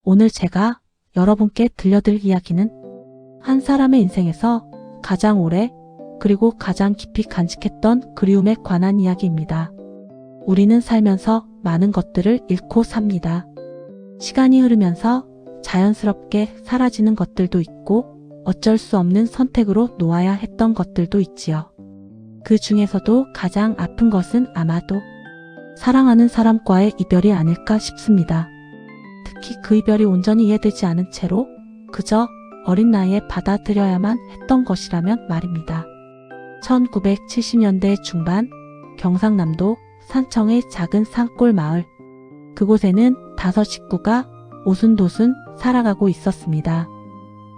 오늘 제가 여러분께 들려드릴 이야기는 한 사람의 인생에서 가장 오래 그리고 가장 깊이 간직했던 그리움에 관한 이야기입니다. 우리는 살면서 많은 것들을 잃고 삽니다. 시간이 흐르면서 자연스럽게 사라지는 것들도 있고 어쩔 수 없는 선택으로 놓아야 했던 것들도 있지요. 그 중에서도 가장 아픈 것은 아마도 사랑하는 사람과의 이별이 아닐까 싶습니다. 특히 그 이별이 온전히 이해되지 않은 채로 그저 어린 나이에 받아들여야만 했던 것이라면 말입니다. 1970년대 중반 경상남도 산청의 작은 산골 마을, 그곳에는 5 식구가 오순도순 살아가고 있었습니다.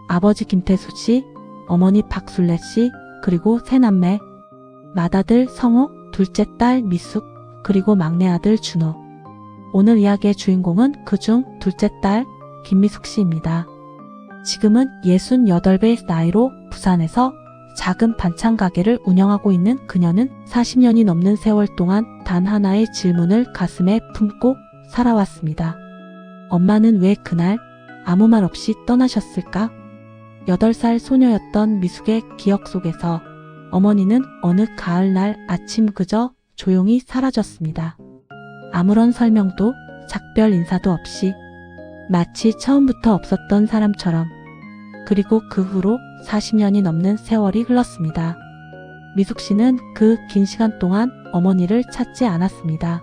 아버지 김태수 씨, 어머니 박술래 씨, 그리고 3남매, 맏아들 성우, 둘째 딸 미숙, 그리고 막내 아들 준호. 오늘 이야기의 주인공은 그중 둘째 딸 김미숙 씨입니다. 지금은 68의 나이로 부산에서 작은 반찬 가게를 운영하고 있는 그녀는 40년이 넘는 세월 동안 단 하나의 질문을 가슴에 품고 살아왔습니다. 엄마는 왜 그날 아무 말 없이 떠나셨을까? 8살 소녀였던 미숙의 기억 속에서 어머니는 어느 가을날 아침 그저 조용히 사라졌습니다. 아무런 설명도 작별 인사도 없이 마치 처음부터 없었던 사람처럼. 그리고 그 후로 40년이 넘는 세월이 흘렀습니다. 미숙 씨는 그 긴 시간 동안 어머니를 찾지 않았습니다.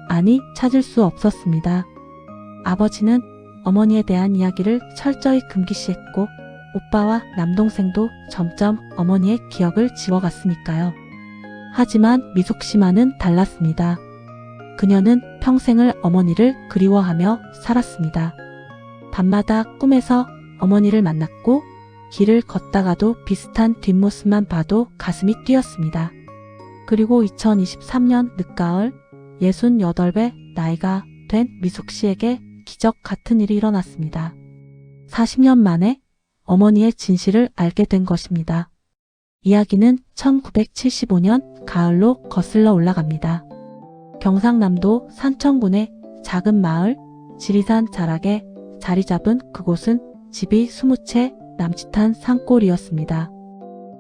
아니, 찾을 수 없었습니다. 아버지는 어머니에 대한 이야기를 철저히 금기시했고 오빠와 남동생도 점점 어머니의 기억을 지워갔으니까요. 하지만 미숙 씨만은 달랐습니다. 그녀는 평생을 어머니를 그리워하며 살았습니다. 밤마다 꿈에서 어머니를 만났고 길을 걷다가도 비슷한 뒷모습만 봐도 가슴이 뛰었습니다. 그리고 2023년 늦가을 68의 나이가 된 미숙 씨에게 기적 같은 일이 일어났습니다. 40년 만에 어머니의 진실을 알게 된 것입니다. 이야기는 1975년 가을로 거슬러 올라갑니다. 경상남도 산청군의 작은 마을 지리산 자락에 자리 잡은 그곳은 집이 20채 남짓한 산골이었습니다.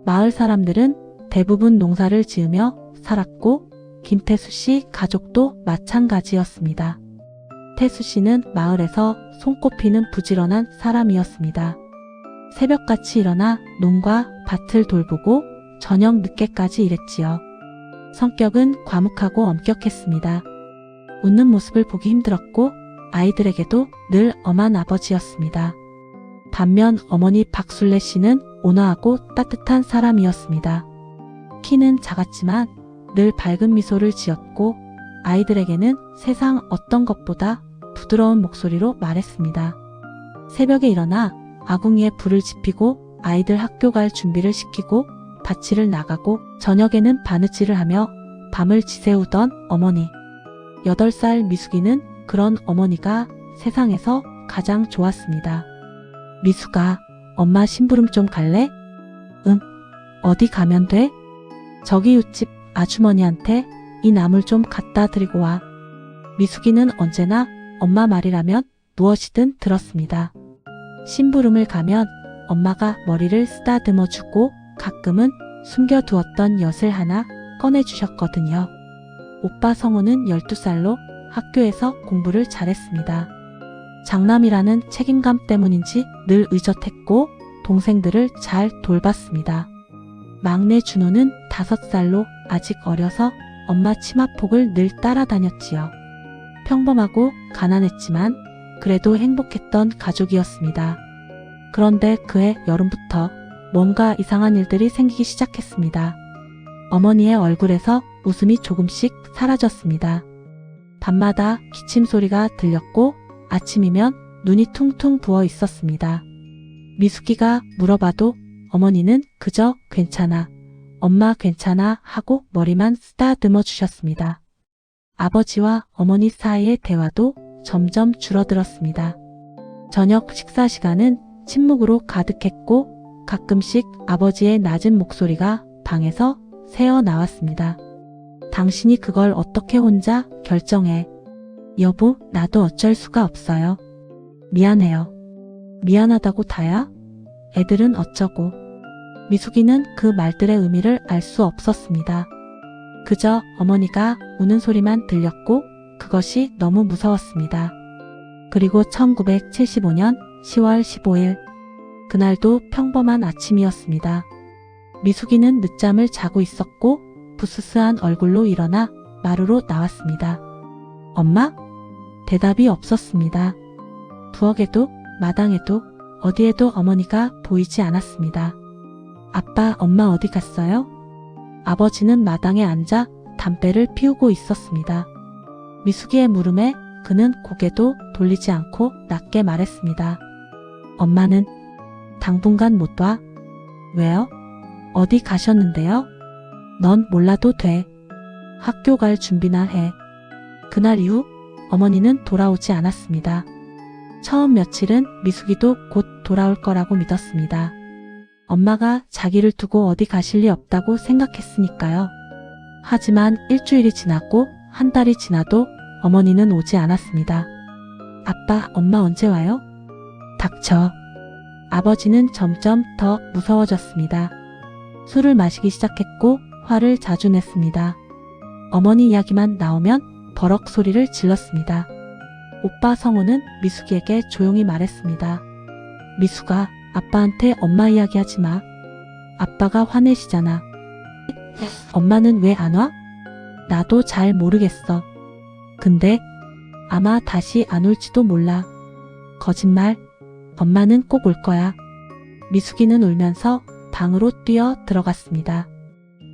마을 사람들은 대부분 농사를 지으며 살았고 김태수 씨 가족도 마찬가지였습니다. 태수 씨는 마을에서 손꼽히는 부지런한 사람이었습니다. 새벽같이 일어나 농과 밭을 돌보고 저녁 늦게까지 일했지요. 성격은 과묵하고 엄격했습니다. 웃는 모습을 보기 힘들었고 아이들에게도 늘 엄한 아버지였습니다. 반면 어머니 박술래 씨는 온화하고 따뜻한 사람이었습니다. 키는 작았지만 늘 밝은 미소를 지었고 아이들에게는 세상 어떤 것보다 부드러운 목소리로 말했습니다. 새벽에 일어나 아궁이에 불을 지피고 아이들 학교 갈 준비를 시키고 밭일을 나가고 저녁에는 바느질을 하며 밤을 지새우던 어머니. 8살 미숙이는 그런 어머니가 세상에서 가장 좋았습니다. 미숙아, 엄마 심부름 좀 갈래? 응, 어디 가면 돼? 저기 윗집 아주머니한테 이 나물 좀 갖다 드리고 와. 미숙이는 언제나 엄마 말이라면 무엇이든 들었습니다. 심부름을 가면 엄마가 머리를 쓰다듬어 주고 가끔은 숨겨두었던 엿을 하나 꺼내주셨거든요. 오빠 성우는 12살로 학교에서 공부를 잘했습니다. 장남이라는 책임감 때문인지 늘 의젓했고 동생들을 잘 돌봤습니다. 막내 준호는 5살로 아직 어려서 엄마 치마폭을 늘 따라다녔지요. 평범하고 가난했지만 그래도 행복했던 가족이었습니다. 그런데 그해 여름부터 뭔가 이상한 일들이 생기기 시작했습니다. 어머니의 얼굴에서 웃음이 조금씩 사라졌습니다. 밤마다 기침 소리가 들렸고 아침이면 눈이 퉁퉁 부어 있었습니다. 미숙이가 물어봐도 어머니는 그저 괜찮아, 엄마 괜찮아 하고 머리만 쓰다듬어 주셨습니다. 아버지와 어머니 사이의 대화도 점점 줄어들었습니다. 저녁 식사 시간은 침묵으로 가득했고 가끔씩 아버지의 낮은 목소리가 방에서 새어 나왔습니다. 당신이 그걸 어떻게 혼자 결정해? 여보, 나도 어쩔 수가 없어요. 미안해요. 미안하다고 다야? 애들은 어쩌고. 미숙이는 그 말들의 의미를 알 수 없었습니다. 그저 어머니가 우는 소리만 들렸고 그것이 너무 무서웠습니다. 그리고 1975년 10월 15일 그날도 평범한 아침이었습니다. 미숙이는 늦잠을 자고 있었고 부스스한 얼굴로 일어나 마루로 나왔습니다. 엄마? 대답이 없었습니다. 부엌에도 마당에도 어디에도 어머니가 보이지 않았습니다. 아빠, 엄마 어디 갔어요? 아버지는 마당에 앉아 담배를 피우고 있었습니다. 미숙이의 물음에 그는 고개도 돌리지 않고 낮게 말했습니다. 엄마는 당분간 못 와. 왜요? 어디 가셨는데요? 넌 몰라도 돼. 학교 갈 준비나 해. 그날 이후 어머니는 돌아오지 않았습니다. 처음 며칠은 미숙이도 곧 돌아올 거라고 믿었습니다. 엄마가 자기를 두고 어디 가실 리 없다고 생각했으니까요. 하지만 일주일이 지났고 한 달이 지나도 어머니는 오지 않았습니다. 아빠, 엄마 언제 와요? 닥쳐. 아버지는 점점 더 무서워졌습니다. 술을 마시기 시작했고 화를 자주 냈습니다. 어머니 이야기만 나오면 버럭 소리를 질렀습니다. 오빠 성호는 미숙이에게 조용히 말했습니다. 미숙아, 아빠한테 엄마 이야기하지 마. 아빠가 화내시잖아. 엄마는 왜 안 와? 나도 잘 모르겠어. 근데 아마 다시 안 올지도 몰라. 거짓말. 엄마는 꼭 올 거야. 미숙이는 울면서 방으로 뛰어 들어갔습니다.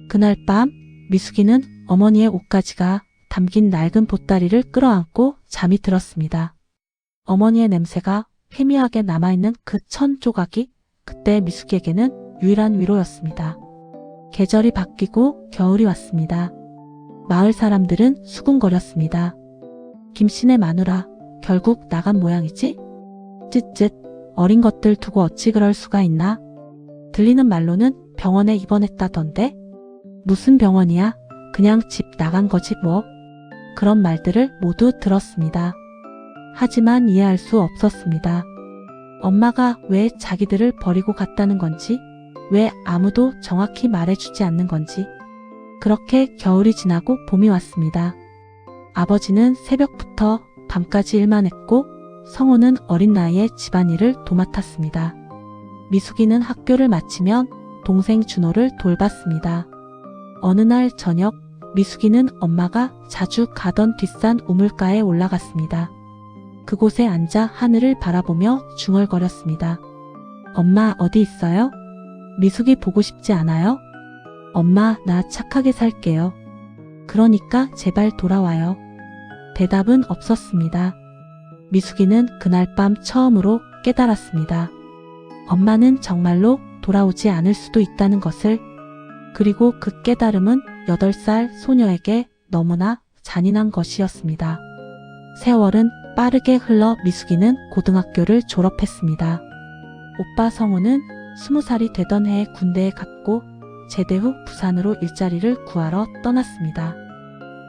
그날 밤 미숙이는 어머니의 옷가지가 담긴 낡은 보따리를 끌어안고 잠이 들었습니다. 어머니의 냄새가 희미하게 남아있는 그 천 조각이 그때 미숙이에게는 유일한 위로였습니다. 계절이 바뀌고 겨울이 왔습니다. 마을 사람들은 수군거렸습니다. 김씨네 마누라 결국 나간 모양이지? 쯧쯧, 어린 것들 두고 어찌 그럴 수가 있나? 들리는 말로는 병원에 입원했다던데? 무슨 병원이야? 그냥 집 나간 거지 뭐. 그런 말들을 모두 들었습니다. 하지만 이해할 수 없었습니다. 엄마가 왜 자기들을 버리고 갔다는 건지, 왜 아무도 정확히 말해주지 않는 건지. 그렇게 겨울이 지나고 봄이 왔습니다. 아버지는 새벽부터 밤까지 일만 했고 성호는 어린 나이에 집안일을 도맡았습니다. 미숙이는 학교를 마치면 동생 준호를 돌봤습니다. 어느 날 저녁 미숙이는 엄마가 자주 가던 뒷산 우물가에 올라갔습니다. 그곳에 앉아 하늘을 바라보며 중얼거렸습니다. 엄마 어디 있어요? 미숙이 보고 싶지 않아요? 엄마 나 착하게 살게요. 그러니까 제발 돌아와요. 대답은 없었습니다. 미숙이는 그날 밤 처음으로 깨달았습니다. 엄마는 정말로 돌아오지 않을 수도 있다는 것을. 그리고 그 깨달음은 8살 소녀에게 너무나 잔인한 것이었습니다. 세월은 빠르게 흘러 미숙이는 고등학교를 졸업했습니다. 오빠 성우는 20살이 되던 해에 군대에 갔고 제대 후 부산으로 일자리를 구하러 떠났습니다.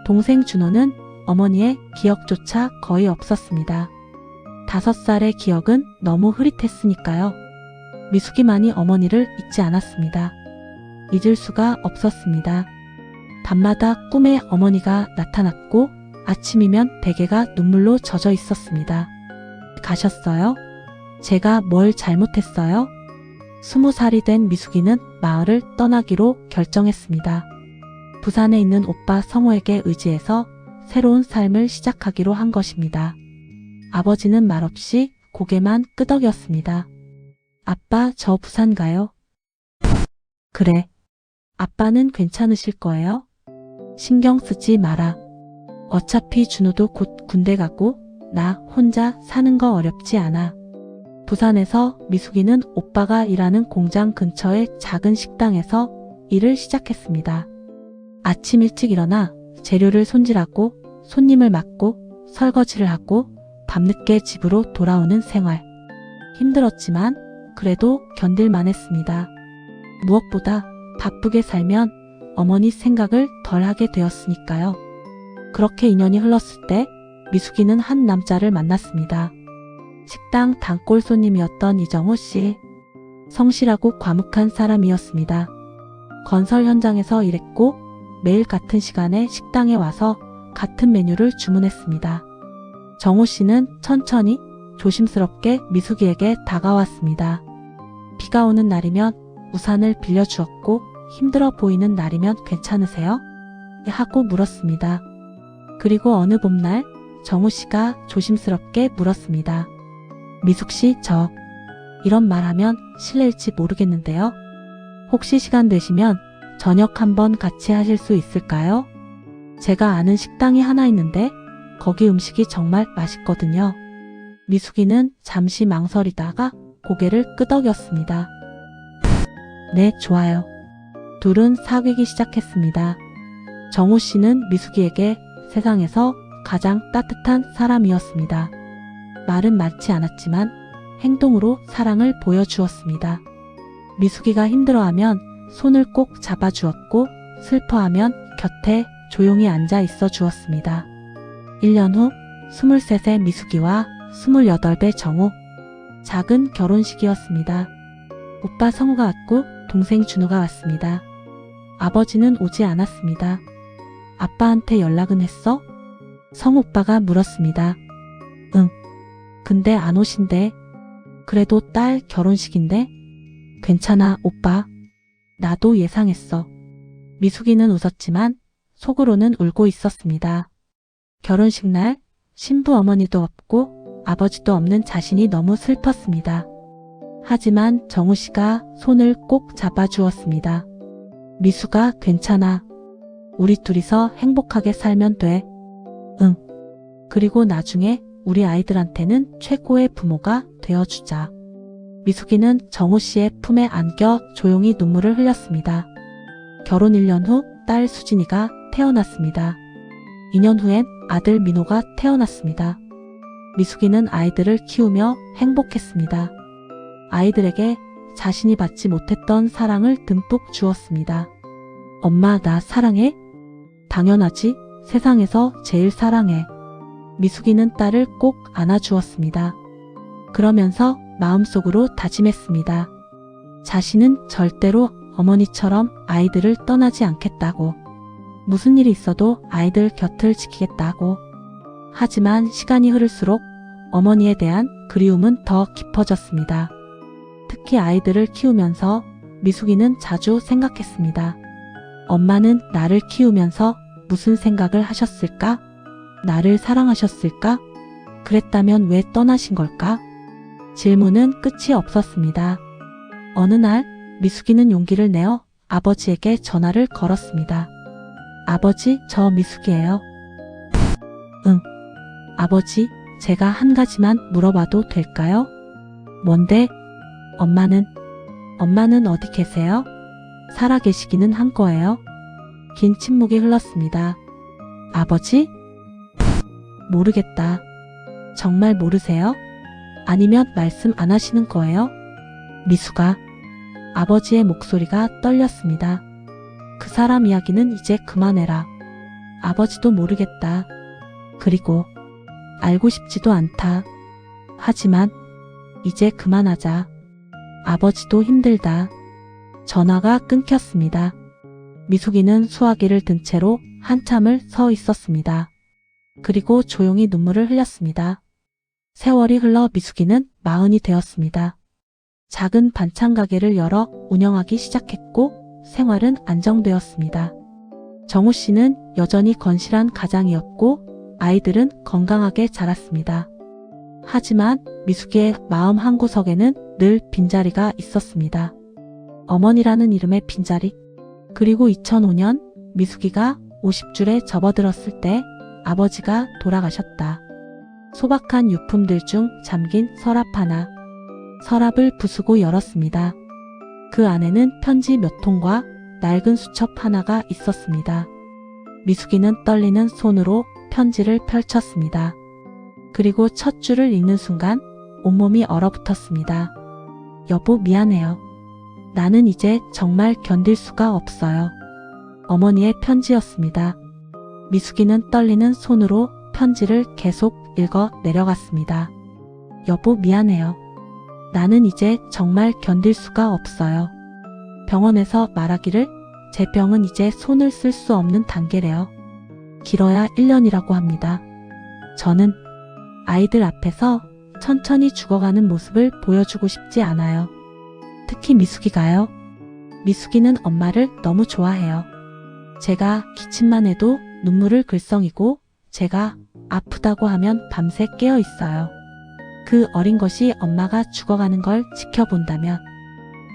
동생 준호는 어머니의 기억조차 거의 없었습니다. 5살의 기억은 너무 흐릿했으니까요. 미숙이만이 어머니를 잊지 않았습니다. 잊을 수가 없었습니다. 밤마다 꿈에 어머니가 나타났고 아침이면 베개가 눈물로 젖어 있었습니다. 가셨어요? 제가 뭘 잘못했어요? 20살이 된 미숙이는 마을을 떠나기로 결정했습니다. 부산에 있는 오빠 성호에게 의지해서 새로운 삶을 시작하기로 한 것입니다. 아버지는 말없이 고개만 끄덕였습니다. 아빠, 저 부산 가요. 그래. 아빠는 괜찮으실 거예요? 신경 쓰지 마라. 어차피 준호도 곧 군대 가고 나 혼자 사는 거 어렵지 않아. 부산에서 미숙이는 오빠가 일하는 공장 근처의 작은 식당에서 일을 시작했습니다. 아침 일찍 일어나 재료를 손질하고 손님을 맡고 설거지를 하고 밤늦게 집으로 돌아오는 생활. 힘들었지만 그래도 견딜만 했습니다. 무엇보다 바쁘게 살면 어머니 생각을 덜 하게 되었으니까요. 그렇게 2년이 흘렀을 때 미숙이는 한 남자를 만났습니다. 식당 단골 손님이었던 이정우 씨. 성실하고 과묵한 사람이었습니다. 건설 현장에서 일했고 매일 같은 시간에 식당에 와서 같은 메뉴를 주문했습니다. 정우 씨는 천천히 조심스럽게 미숙이에게 다가왔습니다. 비가 오는 날이면 우산을 빌려주었고 힘들어 보이는 날이면 괜찮으세요? 하고 물었습니다. 그리고 어느 봄날 정우 씨가 조심스럽게 물었습니다. 미숙 씨, 저 이런 말하면 실례일지 모르겠는데요. 혹시 시간 되시면 저녁 한번 같이 하실 수 있을까요? 제가 아는 식당이 하나 있는데 거기 음식이 정말 맛있거든요. 미숙이는 잠시 망설이다가 고개를 끄덕였습니다. 네, 좋아요. 둘은 사귀기 시작했습니다. 정우 씨는 미숙이에게 세상에서 가장 따뜻한 사람이었습니다. 말은 많지 않았지만 행동으로 사랑을 보여주었습니다. 미숙이가 힘들어하면 손을 꼭 잡아주었고 슬퍼하면 곁에 조용히 앉아 있어 주었습니다. 1년 후 23세 미숙이와 28배 정우. 작은 결혼식이었습니다. 오빠 성우가 왔고 동생 준우가 왔습니다. 아버지는 오지 않았습니다. 아빠한테 연락은 했어? 성우 오빠가 물었습니다. 응. 근데 안 오신대. 그래도 딸 결혼식인데? 괜찮아, 오빠. 나도 예상했어. 미숙이는 웃었지만 속으로는 울고 있었습니다. 결혼식 날 신부 어머니도 없고 아버지도 없는 자신이 너무 슬펐습니다. 하지만 정우 씨가 손을 꼭 잡아주었습니다. 미숙아, 괜찮아. 우리 둘이서 행복하게 살면 돼. 응. 그리고 나중에 우리 아이들한테는 최고의 부모가 되어주자. 미숙이는 정우 씨의 품에 안겨 조용히 눈물을 흘렸습니다. 결혼 1년 후 딸 수진이가 태어났습니다. 2년 후엔 아들 민호가 태어났습니다. 미숙이는 아이들을 키우며 행복했습니다. 아이들에게 자신이 받지 못했던 사랑을 듬뿍 주었습니다. 엄마, 나 사랑해? 당연하지. 세상에서 제일 사랑해. 미숙이는 딸을 꼭 안아주었습니다. 그러면서 마음속으로 다짐했습니다. 자신은 절대로 어머니처럼 아이들을 떠나지 않겠다고. 무슨 일이 있어도 아이들 곁을 지키겠다고. 하지만 시간이 흐를수록 어머니에 대한 그리움은 더 깊어졌습니다. 특히 아이들을 키우면서 미숙이는 자주 생각했습니다. 엄마는 나를 키우면서 무슨 생각을 하셨을까? 나를 사랑하셨을까? 그랬다면 왜 떠나신 걸까? 질문은 끝이 없었습니다. 어느 날 미숙이는 용기를 내어 아버지에게 전화를 걸었습니다. 아버지, 저 미숙이에요. 응. 아버지, 제가 한 가지만 물어봐도 될까요? 뭔데? 엄마는 어디 계세요? 살아 계시기는 한 거예요? 긴 침묵이 흘렀습니다. 아버지? 모르겠다. 정말 모르세요? 아니면 말씀 안 하시는 거예요? 미숙아. 아버지의 목소리가 떨렸습니다. 그 사람 이야기는 이제 그만해라. 아버지도 모르겠다. 그리고 알고 싶지도 않다. 하지만 이제 그만하자. 아버지도 힘들다. 전화가 끊겼습니다. 미숙이는 수화기를 든 채로 한참을 서 있었습니다. 그리고 조용히 눈물을 흘렸습니다. 세월이 흘러 미숙이는 40이 되었습니다. 작은 반찬 가게를 열어 운영하기 시작했고 생활은 안정되었습니다. 정우 씨는 여전히 건실한 가장이었고 아이들은 건강하게 자랐습니다. 하지만 미숙이의 마음 한구석에는 늘 빈자리가 있었습니다. 어머니라는 이름의 빈자리. 그리고 2005년 미숙이가 50줄에 접어들었을 때 아버지가 돌아가셨다. 소박한 유품들 중 잠긴 서랍 하나. 서랍을 부수고 열었습니다. 그 안에는 편지 몇 통과 낡은 수첩 하나가 있었습니다. 미숙이는 떨리는 손으로 편지를 펼쳤습니다. 그리고 첫 줄을 읽는 순간 온몸이 얼어붙었습니다. 여보, 미안해요. 나는 이제 정말 견딜 수가 없어요. 어머니의 편지였습니다. 미숙이는 떨리는 손으로 편지를 계속 읽어 내려갔습니다. 여보, 미안해요. 나는 이제 정말 견딜 수가 없어요. 병원에서 말하기를 제 병은 이제 손을 쓸 수 없는 단계래요. 길어야 1년이라고 합니다. 저는 아이들 앞에서 천천히 죽어가는 모습을 보여주고 싶지 않아요. 특히 미숙이가요. 미숙이는 엄마를 너무 좋아해요. 제가 기침만 해도 눈물을 글썽이고 제가 아프다고 하면 밤새 깨어 있어요. 그 어린 것이 엄마가 죽어가는 걸 지켜본다면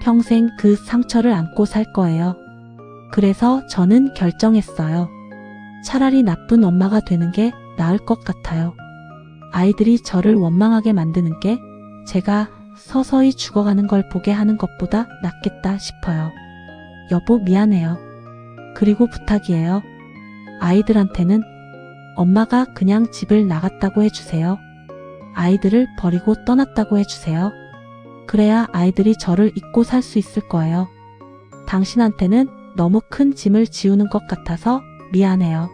평생 그 상처를 안고 살 거예요. 그래서 저는 결정했어요. 차라리 나쁜 엄마가 되는 게 나을 것 같아요. 아이들이 저를 원망하게 만드는 게 제가 서서히 죽어가는 걸 보게 하는 것보다 낫겠다 싶어요. 여보, 미안해요. 그리고 부탁이에요. 아이들한테는 엄마가 그냥 집을 나갔다고 해주세요. 아이들을 버리고 떠났다고 해주세요. 그래야 아이들이 저를 잊고 살 수 있을 거예요. 당신한테는 너무 큰 짐을 지우는 것 같아서 미안해요.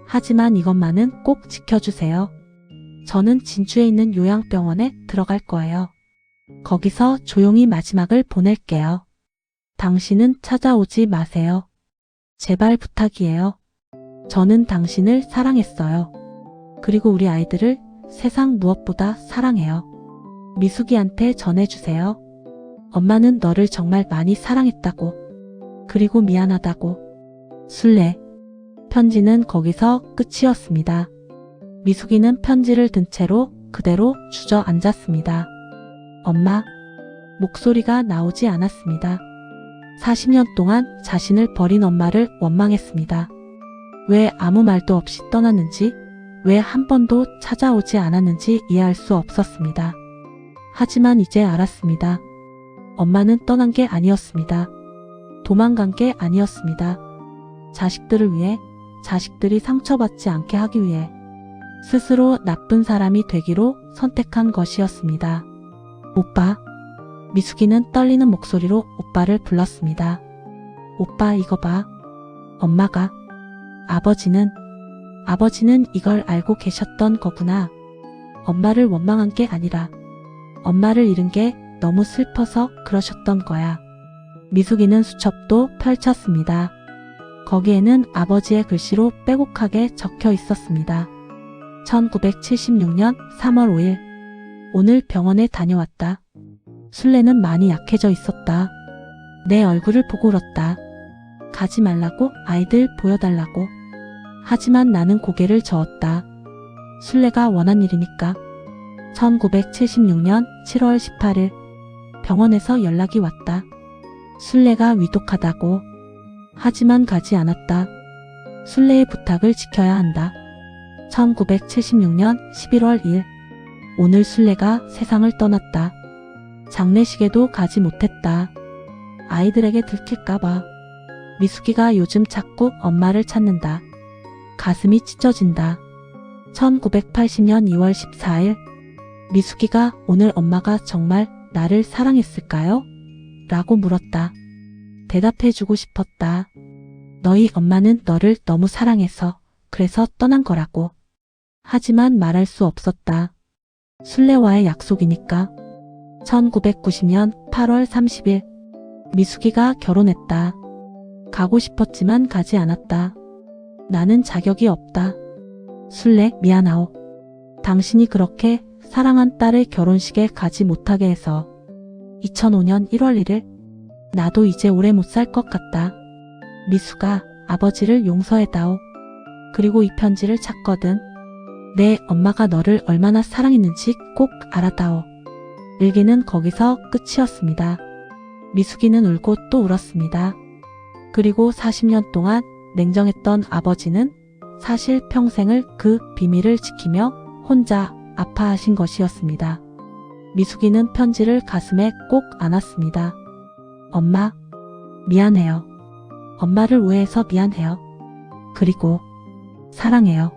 하지만 이것만은 꼭 지켜주세요. 저는 진주에 있는 요양병원에 들어갈 거예요. 거기서 조용히 마지막을 보낼게요. 당신은 찾아오지 마세요. 제발 부탁이에요. 저는 당신을 사랑했어요. 그리고 우리 아이들을 세상 무엇보다 사랑해요. 미숙이한테 전해주세요. 엄마는 너를 정말 많이 사랑했다고. 그리고 미안하다고. 술래. 편지는 거기서 끝이었습니다. 미숙이는 편지를 든 채로 그대로 주저앉았습니다. 엄마. 목소리가 나오지 않았습니다. 40년 동안 자신을 버린 엄마를 원망했습니다. 왜 아무 말도 없이 떠났는지, 왜 한 번도 찾아오지 않았는지 이해할 수 없었습니다. 하지만 이제 알았습니다. 엄마는 떠난 게 아니었습니다. 도망간 게 아니었습니다. 자식들을 위해, 자식들이 상처받지 않게 하기 위해 스스로 나쁜 사람이 되기로 선택한 것이었습니다. 오빠. 미숙이는 떨리는 목소리로 오빠를 불렀습니다. 오빠, 이거 봐. 엄마가. 아버지는 이걸 알고 계셨던 거구나. 엄마를 원망한 게 아니라 엄마를 잃은 게 너무 슬퍼서 그러셨던 거야. 미숙이는 수첩도 펼쳤습니다. 거기에는 아버지의 글씨로 빼곡하게 적혀 있었습니다. 1976년 3월 5일. 오늘 병원에 다녀왔다. 술래는 많이 약해져 있었다. 내 얼굴을 보고 울었다. 가지 말라고, 아이들 보여달라고. 하지만 나는 고개를 저었다. 술래가 원한 일이니까. 1976년 7월 18일. 병원에서 연락이 왔다. 술래가 위독하다고. 하지만 가지 않았다. 술래의 부탁을 지켜야 한다. 1976년 11월 2일. 오늘 술래가 세상을 떠났다. 장례식에도 가지 못했다. 아이들에게 들킬까봐. 미숙이가 요즘 자꾸 엄마를 찾는다. 가슴이 찢어진다. 1980년 2월 14일. 미숙이가 오늘 엄마가 정말 나를 사랑했을까요? 라고 물었다. 대답해주고 싶었다. 너희 엄마는 너를 너무 사랑해서 그래서 떠난 거라고. 하지만 말할 수 없었다. 술래와의 약속이니까. 1990년 8월 30일. 미숙이가 결혼했다. 가고 싶었지만 가지 않았다. 나는 자격이 없다. 술래, 미안하오. 당신이 그렇게 사랑한 딸의 결혼식에 가지 못하게 해서. 2005년 1월 1일. 나도 이제 오래 못 살 것 같다. 미숙아, 아버지를 용서해다오. 그리고 이 편지를 찾거든. 내 엄마가 너를 얼마나 사랑했는지 꼭 알아다오. 일기는 거기서 끝이었습니다. 미숙이는 울고 또 울었습니다. 그리고 40년 동안 냉정했던 아버지는 사실 평생을 그 비밀을 지키며 혼자 아파하신 것이었습니다. 미숙이는 편지를 가슴에 꼭 안았습니다. 엄마, 미안해요. 엄마를 오해해서 미안해요. 그리고 사랑해요.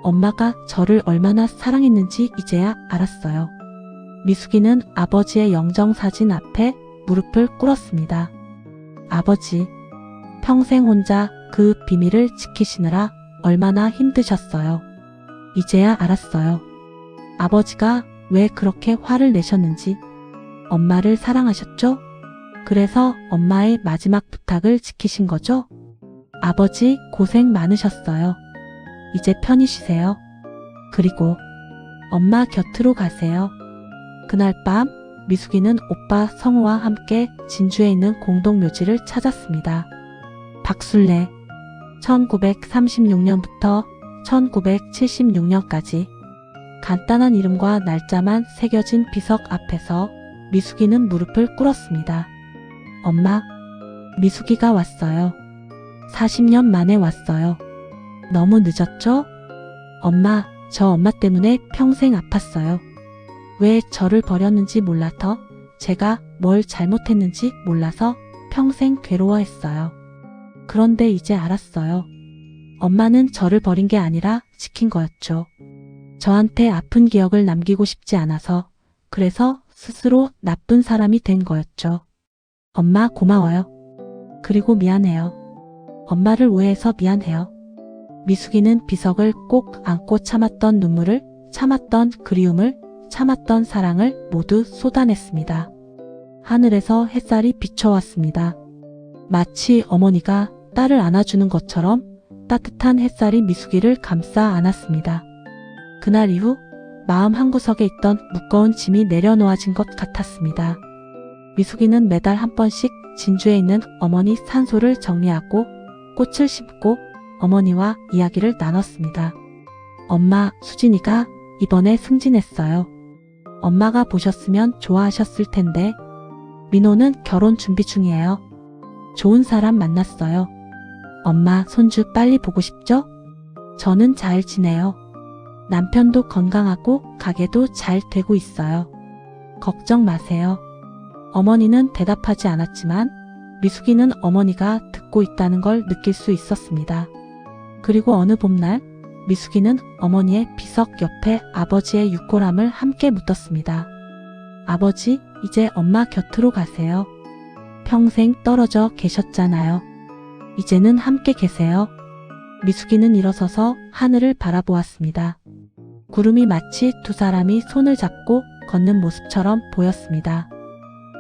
엄마가 저를 얼마나 사랑했는지 이제야 알았어요. 미숙이는 아버지의 영정사진 앞에 무릎을 꿇었습니다. 아버지, 평생 혼자 그 비밀을 지키시느라 얼마나 힘드셨어요. 이제야 알았어요. 아버지가 왜 그렇게 화를 내셨는지. 엄마를 사랑하셨죠? 그래서 엄마의 마지막 부탁을 지키신 거죠? 아버지 고생 많으셨어요. 이제 편히 쉬세요. 그리고 엄마 곁으로 가세요. 그날 밤 미숙이는 오빠 성우와 함께 진주에 있는 공동묘지를 찾았습니다. 박술래 1936년부터 1976년까지 간단한 이름과 날짜만 새겨진 비석 앞에서 미숙이는 무릎을 꿇었습니다. 엄마, 미숙이가 왔어요. 40년 만에 왔어요. 너무 늦었죠? 엄마, 저 엄마 때문에 평생 아팠어요. 왜 저를 버렸는지 몰라서, 제가 뭘 잘못했는지 몰라서 평생 괴로워했어요. 그런데 이제 알았어요. 엄마는 저를 버린 게 아니라 지킨 거였죠. 저한테 아픈 기억을 남기고 싶지 않아서, 그래서 스스로 나쁜 사람이 된 거였죠. 엄마 고마워요. 그리고 미안해요. 엄마를 오해해서 미안해요. 미숙이는 비석을 꼭 안고 참았던 눈물을, 참았던 그리움을, 참았던 사랑을 모두 쏟아냈습니다. 하늘에서 햇살이 비춰왔습니다. 마치 어머니가 딸을 안아주는 것처럼 따뜻한 햇살이 미숙이를 감싸 안았습니다. 그날 이후 마음 한구석에 있던 무거운 짐이 내려놓아진 것 같았습니다. 미숙이는 매달 한 번씩 진주에 있는 어머니 산소를 정리하고 꽃을 심고 어머니와 이야기를 나눴습니다. 엄마, 수진이가 이번에 승진했어요. 엄마가 보셨으면 좋아하셨을 텐데. 민호는 결혼 준비 중이에요. 좋은 사람 만났어요. 엄마, 손주 빨리 보고 싶죠? 저는 잘 지내요. 남편도 건강하고 가게도 잘 되고 있어요. 걱정 마세요. 어머니는 대답하지 않았지만 미숙이는 어머니가 듣고 있다는 걸 느낄 수 있었습니다. 그리고 어느 봄날 미숙이는 어머니의 비석 옆에 아버지의 유골함을 함께 묻었습니다. 아버지, 이제 엄마 곁으로 가세요. 평생 떨어져 계셨잖아요. 이제는 함께 계세요. 미숙이는 일어서서 하늘을 바라보았습니다. 구름이 마치 두 사람이 손을 잡고 걷는 모습처럼 보였습니다.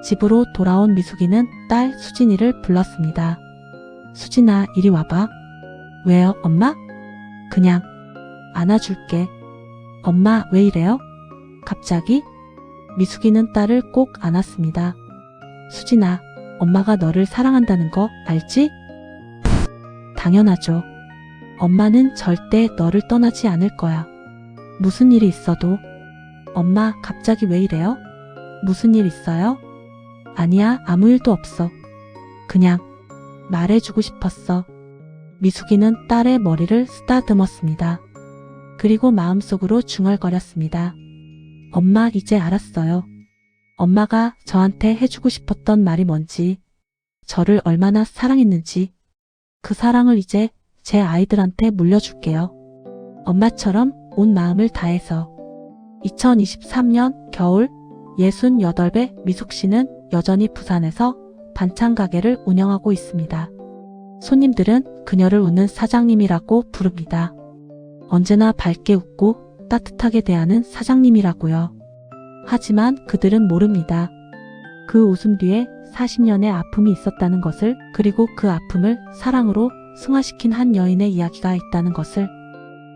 집으로 돌아온 미숙이는 딸 수진이를 불렀습니다. 수진아, 이리 와봐. 왜요, 엄마? 그냥 안아줄게. 엄마, 왜 이래요? 갑자기? 미숙이는 딸을 꼭 안았습니다. 수진아, 엄마가 너를 사랑한다는 거 알지? 당연하죠. 엄마는 절대 너를 떠나지 않을 거야. 무슨 일이 있어도. 엄마, 갑자기 왜 이래요? 무슨 일 있어요? 아니야, 아무 일도 없어. 그냥 말해주고 싶었어. 미숙이는 딸의 머리를 쓰다듬었습니다. 그리고 마음속으로 중얼거렸습니다. 엄마, 이제 알았어요. 엄마가 저한테 해주고 싶었던 말이 뭔지, 저를 얼마나 사랑했는지. 그 사랑을 이제 제 아이들한테 물려줄게요. 엄마처럼 온 마음을 다해서. 2023년 겨울 68배 미숙 씨는 여전히 부산에서 반찬 가게를 운영하고 있습니다. 손님들은 그녀를 웃는 사장님이라고 부릅니다. 언제나 밝게 웃고 따뜻하게 대하는 사장님이라고요. 하지만 그들은 모릅니다. 그 웃음 뒤에 40년의 아픔이 있었다는 것을, 그리고 그 아픔을 사랑으로 승화시킨 한 여인의 이야기가 있다는 것을.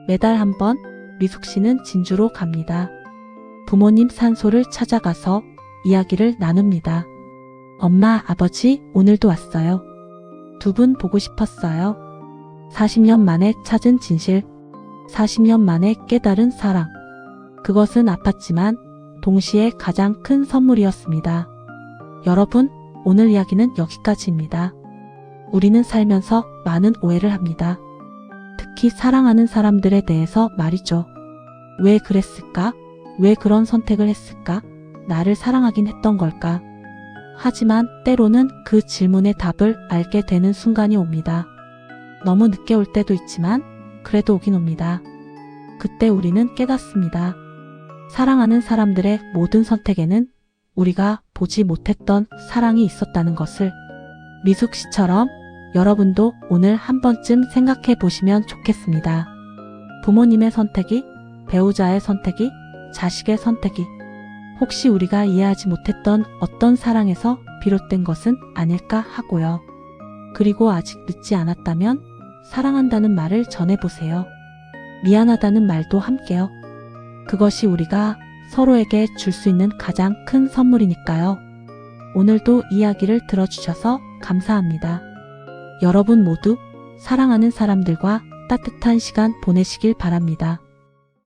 매달 한 번 미숙 씨는 진주로 갑니다. 부모님 산소를 찾아가서 이야기를 나눕니다. 엄마, 아버지, 오늘도 왔어요. 두 분 보고 싶었어요. 40년 만에 찾은 진실, 40년 만에 깨달은 사랑. 그것은 아팠지만 동시에 가장 큰 선물이었습니다. 여러분, 오늘 이야기는 여기까지입니다. 우리는 살면서 많은 오해를 합니다. 특히 사랑하는 사람들에 대해서 말이죠. 왜 그랬을까? 왜 그런 선택을 했을까? 나를 사랑하긴 했던 걸까? 하지만 때로는 그 질문의 답을 알게 되는 순간이 옵니다. 너무 늦게 올 때도 있지만 그래도 오긴 옵니다. 그때 우리는 깨닫습니다. 사랑하는 사람들의 모든 선택에는 우리가 보지 못했던 사랑이 있었다는 것을. 미숙 씨처럼 여러분도 오늘 한 번쯤 생각해 보시면 좋겠습니다. 부모님의 선택이, 배우자의 선택이, 자식의 선택이 혹시 우리가 이해하지 못했던 어떤 사랑에서 비롯된 것은 아닐까 하고요. 그리고 아직 늦지 않았다면 사랑한다는 말을 전해보세요. 미안하다는 말도 함께요. 그것이 우리가 서로에게 줄 수 있는 가장 큰 선물이니까요. 오늘도 이야기를 들어주셔서 감사합니다. 여러분 모두 사랑하는 사람들과 따뜻한 시간 보내시길 바랍니다.